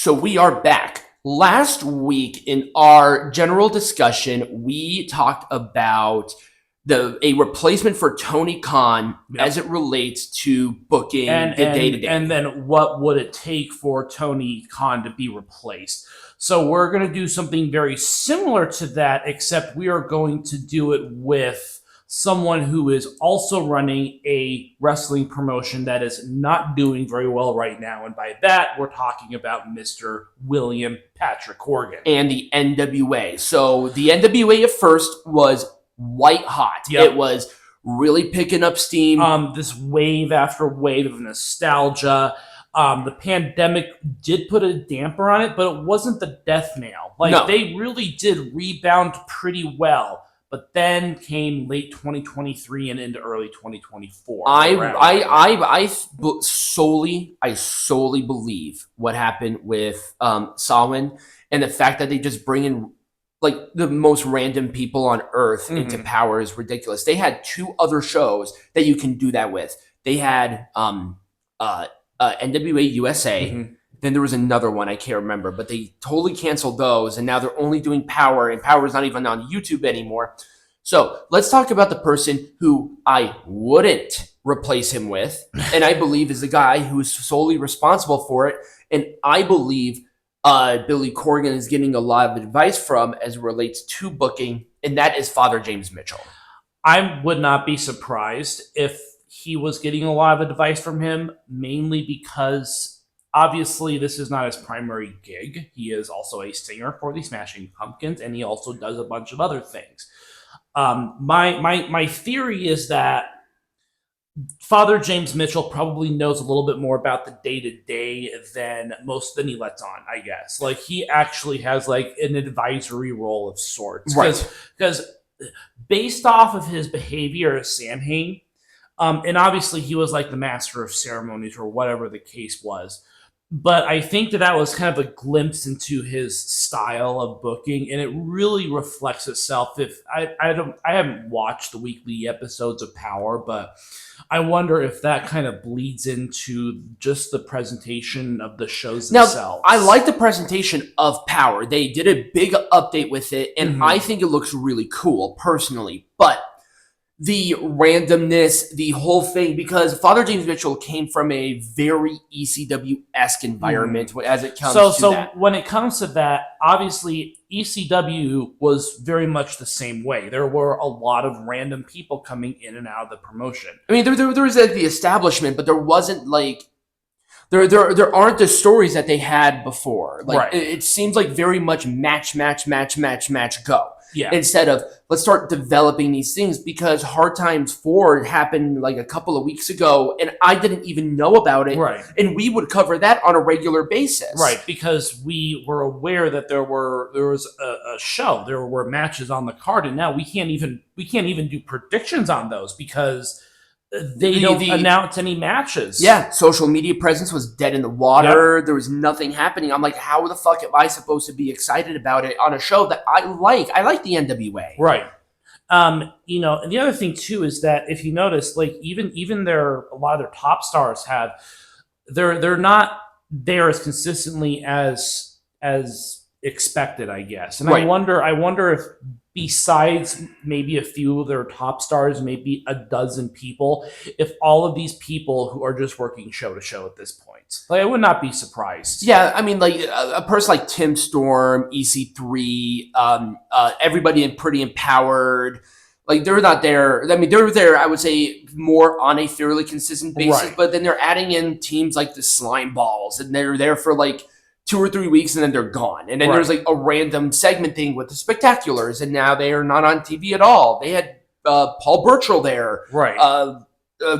So we are back. Last week in our general discussion, we talked about a replacement for Tony Khan as it relates to booking the day-to-day. And then what would it take for Tony Khan to be replaced? So we're going to do something very similar to that, except we are going to do it with someone who is also running a wrestling promotion that is not doing very well right now. And by that, we're talking about Mr. William Patrick Corgan. And the NWA. So the NWA at first was white hot. Yep. It was really picking up steam. This wave after wave of nostalgia. The pandemic did put a damper on it, but it wasn't the death nail. They really did rebound pretty well. But then came late 2023 and into early 2024. I solely believe what happened with Samhain and the fact that they just bring in like the most random people on earth into Powerrr is ridiculous. They had two other shows that you can do that with. They had NWA USA. Then there was another one, I can't remember, but they totally canceled those, and now they're only doing Powerrr, and Powerrr is not even on YouTube anymore. So let's talk about the person who I wouldn't replace him with, and I believe is the guy who is solely responsible for it, and I believe Billy Corgan is getting a lot of advice from as it relates to booking, and that is Father James Mitchell. I would not be surprised if he was getting a lot of advice from him, mainly because obviously, this is not his primary gig. He is also a singer for the Smashing Pumpkins, and he also does a bunch of other things. My theory is that Father James Mitchell probably knows a little bit more about the day-to-day than he lets on, I guess. Like, he actually has, like, an advisory role of sorts. Right. Because based off of his behavior as Samhain, and obviously he was, like, the master of ceremonies or whatever the case was, but I think that was kind of a glimpse into his style of booking, and it really reflects itself. If I haven't watched the weekly episodes of Powerrr, but I wonder if that kind of bleeds into just the presentation of the shows themselves. Now, I like the presentation of Powerrr. They did a big update with it, and I think it looks really cool, personally. But the randomness, the whole thing, because Father James Mitchell came from a very ECW-esque environment as it comes to that. So when it comes to that, obviously ECW was very much the same way. There were a lot of random people coming in and out of the promotion. I mean, there was like the establishment, but there wasn't like there aren't the stories that they had before. Like it seems like very much match, go. Yeah. Instead of let's start developing these things, because Hard Times 4 happened like a couple of weeks ago and I didn't even know about it. Right. And we would cover that on a regular basis. Right, because we were aware that there was a show, there were matches on the card, and now we can't even do predictions on those because they don't announce any matches. Yeah, social media presence was dead in the water. There was nothing happening. I'm like, how the fuck am I supposed to be excited about it on a show that I like? I like the NWA. Right. And the other thing too is that if you notice, like even a lot of their top stars they're not there as consistently as expected, I guess. And I wonder if besides maybe a few of their top stars, maybe a dozen people, if all of these people who are just working show to show at this point, like I would not be surprised. Yeah, I mean, like a person like Tim Storm, EC3, everybody in Pretty Empowered, like they're not there. I mean, they're there, I would say, more on a fairly consistent basis, but then they're adding in teams like the Slime Balls, and they're there for like 2 or 3 weeks and then they're gone. And then there's like a random segment thing with the Spectaculars, and now they are not on TV at all. They had Paul Burchill there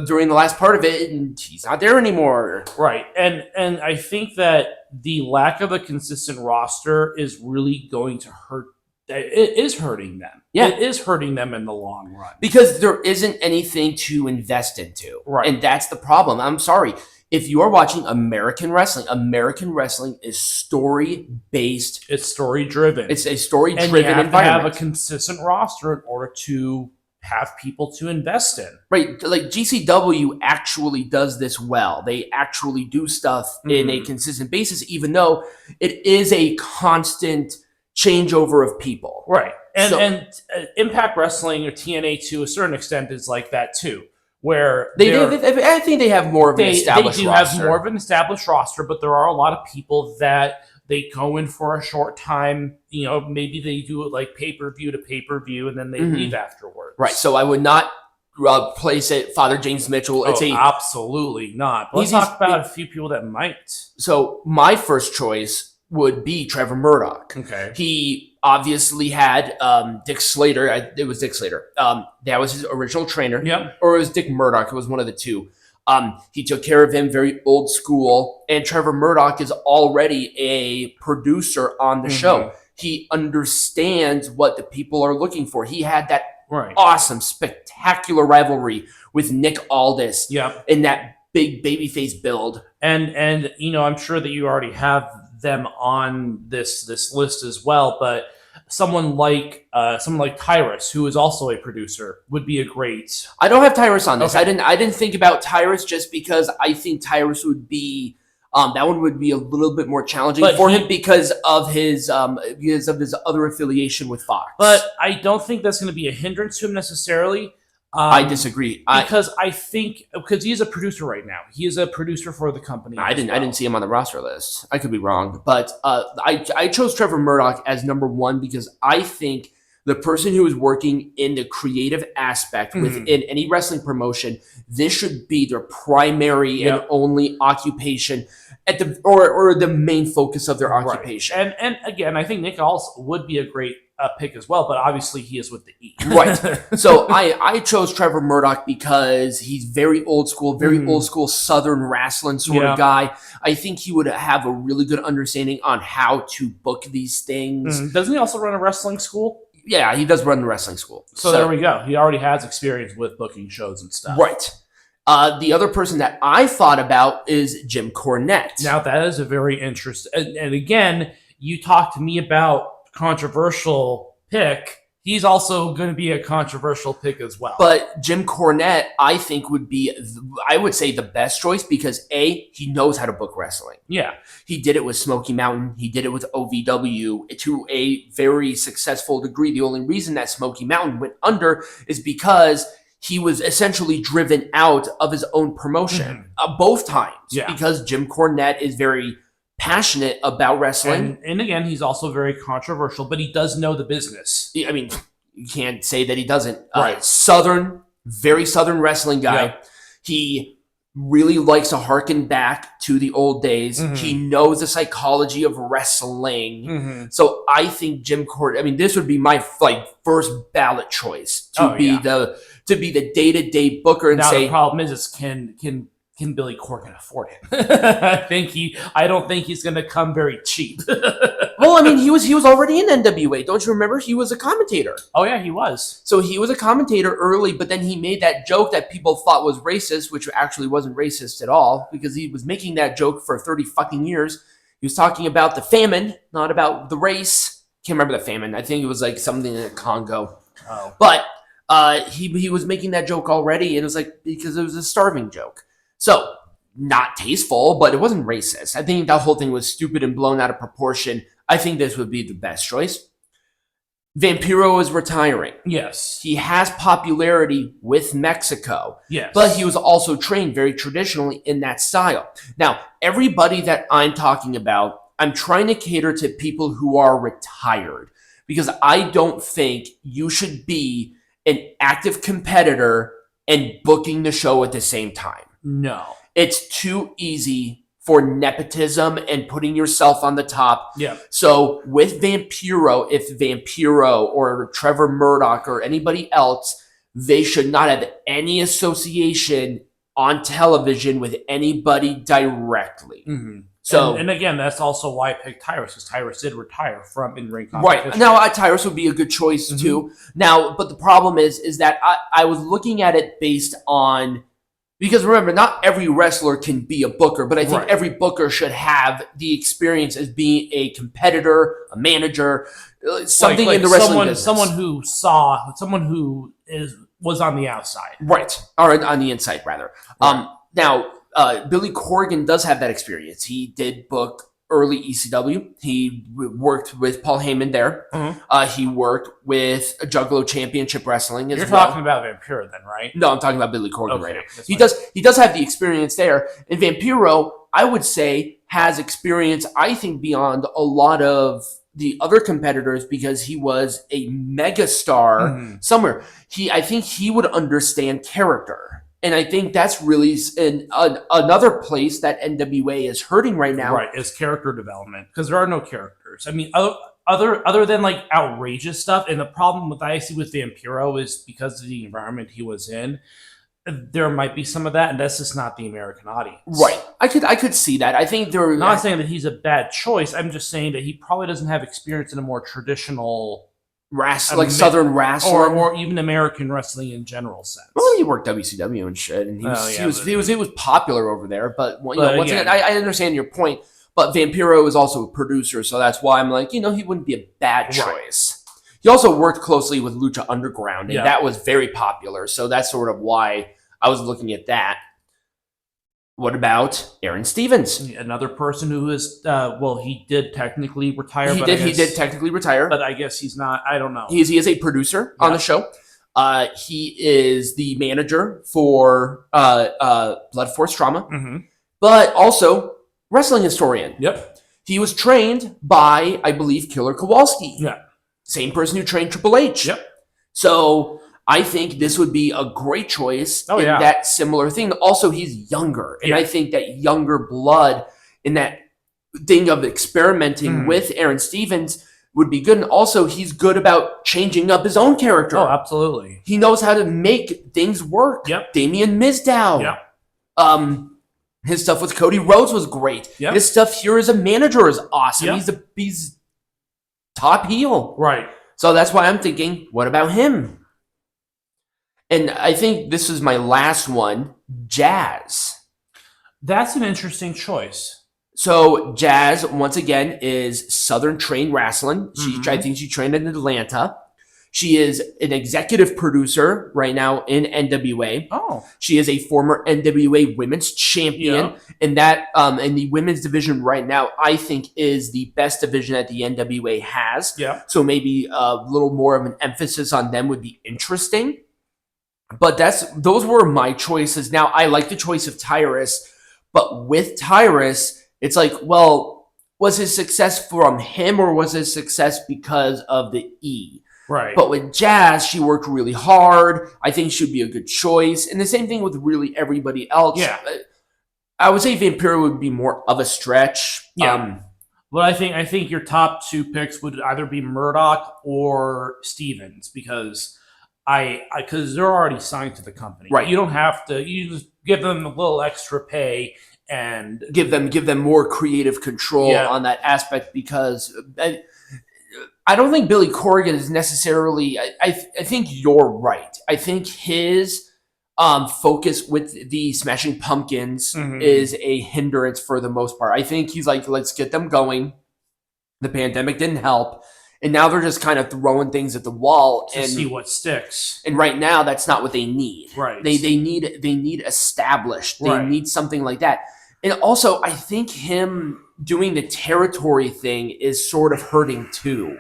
during the last part of it, and he's not there anymore. Right. And I think that the lack of a consistent roster is really going to hurt. It is hurting them. Yeah. It is hurting them in the long run. Because there isn't anything to invest into. Right. And that's the problem. I'm sorry. If you are watching American wrestling is story-based. It's story-driven. It's a story-driven environment. And you have to have a consistent roster in order to have people to invest in. Right, like GCW actually does this well. They actually do stuff in a consistent basis, even though it is a constant changeover of people. Right, and Impact Wrestling or TNA to a certain extent is like that too, where I think they have more of an established roster. Have more of an established roster, but there are a lot of people that they go in for a short time. Maybe they do it like pay-per-view to pay-per-view, and then they leave afterwards. Right. So I would not place it Father James Mitchell. Absolutely not. But let's talk about a few people that might. So my first choice would be Trevor Murdoch. Okay. He obviously had Dick Slater. It was Dick Slater. That was his original trainer. Yep. Or it was Dick Murdoch. It was one of the two. He took care of him, very old school. And Trevor Murdoch is already a producer on the show. He understands what the people are looking for. He had that awesome, spectacular rivalry with Nick Aldis in that big babyface build. And I'm sure that you already have them on this list as well, but someone like Tyrus, who is also a producer, would be a great. I don't have Tyrus on this. Okay. I didn't think about Tyrus just because I think Tyrus would be that one would be a little bit more challenging for him because of his other affiliation with Fox. But I don't think that's going to be a hindrance to him necessarily. I disagree because I think he's a producer right now. He is a producer for the company. I didn't see him on the roster list. I could be wrong, but I chose Trevor Murdoch as number one because I think the person who is working in the creative aspect within any wrestling promotion, this should be their primary and only occupation at or the main focus of their occupation. Right. And again, I think Nick also would be a great pick as well, but obviously he is with the E. Right. So I chose Trevor Murdoch because he's very old school Southern wrestling sort of guy. I think he would have a really good understanding on how to book these things. Doesn't he also run a wrestling school? Yeah, he does run the wrestling school. So there we go. He already has experience with booking shows and stuff. Right. The other person that I thought about is Jim Cornette. Now, that is a very interesting... And again, you talked to me about controversial pick. He's also going to be a controversial pick as well. But Jim Cornette, I think, would be, I would say, the best choice because, A, he knows how to book wrestling. Yeah. He did it with Smoky Mountain. He did it with OVW to a very successful degree. The only reason that Smoky Mountain went under is because he was essentially driven out of his own promotion both times. Yeah. Because Jim Cornette is very passionate about wrestling. And again, he's also very controversial, but he does know the business. I mean, you can't say that he doesn't. Right. Very Southern wrestling guy. Yep. He really likes to harken back to the old days. He knows the psychology of wrestling. So I think Jim Cornette, this would be my first ballot choice to be the day-to-day booker and the problem is can Billy Corgan afford it? I don't think he's going to come very cheap. Well, he was already in NWA. Don't you remember? He was a commentator. Oh yeah, he was. So he was a commentator early, but then he made that joke that people thought was racist, which actually wasn't racist at all because he was making that joke for 30 fucking years. He was talking about the famine, not about the race. Can't remember the famine. I think it was like something in the Congo. Oh. But he was making that joke already, and it was because it was a starving joke. So, not tasteful, but it wasn't racist. I think that whole thing was stupid and blown out of proportion. I think this would be the best choice. Vampiro is retiring. Yes. He has popularity with Mexico. Yes. But he was also trained very traditionally in that style. Now, everybody that I'm talking about, I'm trying to cater to people who are retired. Because I don't think you should be an active competitor and booking the show at the same time. No. It's too easy for nepotism and putting yourself on the top. Yeah. So with Vampiro, if Vampiro or Trevor Murdoch or anybody else, they should not have any association on television with anybody directly. So, and again, that's also why I picked Tyrus, because Tyrus did retire from in-ring competition. Right. Now, Tyrus would be a good choice too. Now, but the problem is that I was looking at it based on, because remember, not every wrestler can be a booker, but I think every booker should have the experience as being a competitor, a manager, something in the wrestling business. Someone who was on the outside. Right. Or on the inside, rather. Right. Now, Billy Corgan does have that experience. He did book early ECW. He worked with Paul Heyman there. Mm-hmm. He worked with Juggalo Championship Wrestling as You're well. talking about Vampiro then, right? No, I'm talking about Billy Corgan right now. That's He does have the experience there. And Vampiro, I would say, has experience, I think, beyond a lot of the other competitors because he was a megastar somewhere. I think he would understand character. And I think that's really another place that NWA is hurting right now. Right, is character development. Because there are no characters. I mean, other than like outrageous stuff, and the problem with I see with Vampiro is because of the environment he was in, there might be some of that, and that's just not the American audience. Right. I could see that. I think I'm not saying that he's a bad choice. I'm just saying that he probably doesn't have experience in a more traditional Southern wrestling, or even American wrestling in general sense. Well, he worked WCW and shit, and he was popular over there. But once again, I understand your point. But Vampiro is also a producer, so that's why I'm like, he wouldn't be a bad choice. He also worked closely with Lucha Underground, and that was very popular. So that's sort of why I was looking at that. What about Aaron Stevens? Another person who is, he did technically retire. He did technically retire. But I guess he's not, I don't know. He is a producer on the show. He is the manager for Blood Force Trauma, but also wrestling historian. Yep. He was trained by, I believe, Killer Kowalski. Yeah. Same person who trained Triple H. Yep. So I think this would be a great choice in that similar thing. Also, he's younger. And I think that younger blood in that thing of experimenting with Aaron Stevens would be good. And also, he's good about changing up his own character. Oh, absolutely. He knows how to make things work. Yep. Damien Mizdow. Yep. His stuff with Cody Rhodes was great. Yep. His stuff here as a manager is awesome. Yep. He's top heel. Right. So that's why I'm thinking, what about him? And I think this is my last one, Jazz. That's an interesting choice. So Jazz, once again, is Southern trained wrestling. I think she trained in Atlanta. She is an executive producer right now in NWA. Oh. She is a former NWA women's champion. And that in the women's division right now, I think is the best division that the NWA has. Yeah. So maybe a little more of an emphasis on them would be interesting. But those were my choices. Now, I like the choice of Tyrus, but with Tyrus, it's like, well, was his success from him or was his success because of the E? Right. But with Jazz, she worked really hard. I think she'd be a good choice. And the same thing with really everybody else. Yeah. I would say Vampiro would be more of a stretch. Yeah. But I think your top two picks would either be Murdoch or Stevens because they're already signed to the company. Right. You don't have to. You just give them a little extra pay and give them more creative control on that aspect because I don't think Billy Corgan is necessarily. I think you're right. I think his focus with the Smashing Pumpkins is a hindrance for the most part. I think he's like, let's get them going. The pandemic didn't help. And now they're just kind of throwing things at the wall to see what sticks. And right now, that's not what they need. Right. They need established. They need something like that. And also, I think him doing the territory thing is sort of hurting too.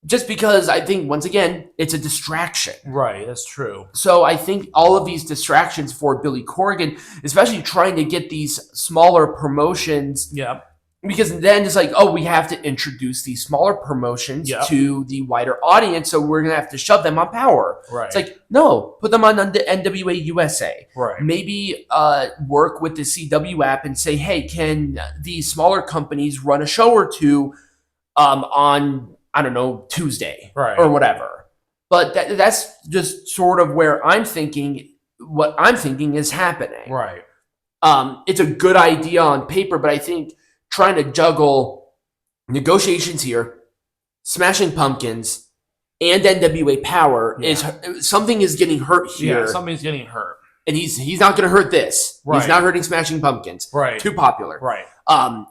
Just because I think, once again, it's a distraction. Right, that's true. So I think all of these distractions for Billy Corgan, especially trying to get these smaller promotions. Yeah. Because then it's like, oh, we have to introduce these smaller promotions to the wider audience, so we're going to have to shove them on Powerrr. Right. It's like, no, put them on the NWA USA. Right. Maybe work with the CW app and say, hey, can these smaller companies run a show or two on, I don't know, Tuesday or whatever. But that's just sort of where I'm thinking, what I'm thinking is happening. Right. It's a good idea on paper, but I think trying to juggle negotiations here, Smashing Pumpkins, and NWA Powerrr is something is getting hurt here. Yeah, something's getting hurt. And he's not going to hurt this. Right. He's not hurting Smashing Pumpkins. Right. Too popular. Right.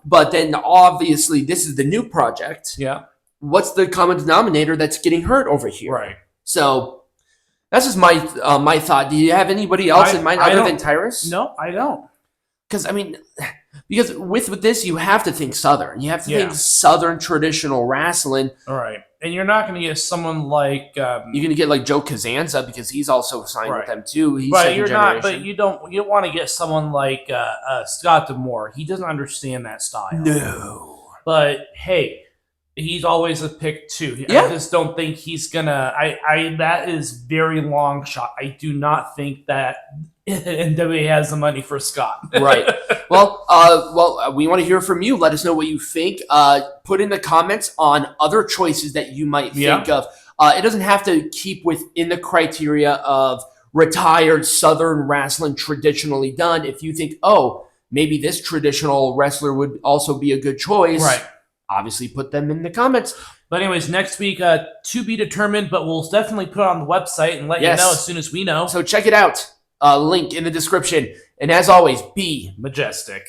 But then obviously this is the new project. Yeah. What's the common denominator that's getting hurt over here? Right. So That's just my thought. Do you have anybody else in mind other than Tyrus? No, I don't. Because because with this, you have to think Southern. You have to think Southern traditional wrestling. All right, and you're not going to get someone like you're going to get like Joe Kazanza because he's also signed with them too. He's but you're not. But you don't want to get someone like Scott D'Amore. He doesn't understand that style. No. But hey, he's always a pick too. I just don't think he's gonna. That is very long shot. I do not think that NWA has the money for Scott. Right. Well, we want to hear from you. Let us know what you think. Put in the comments on other choices that you might think of. It doesn't have to keep within the criteria of retired Southern wrestling traditionally done. If you think, oh, maybe this traditional wrestler would also be a good choice, right? Obviously, put them in the comments. But anyways, next week, to be determined, but we'll definitely put it on the website and let you know as soon as we know. So check it out. Link in the description. And as always, be majestic.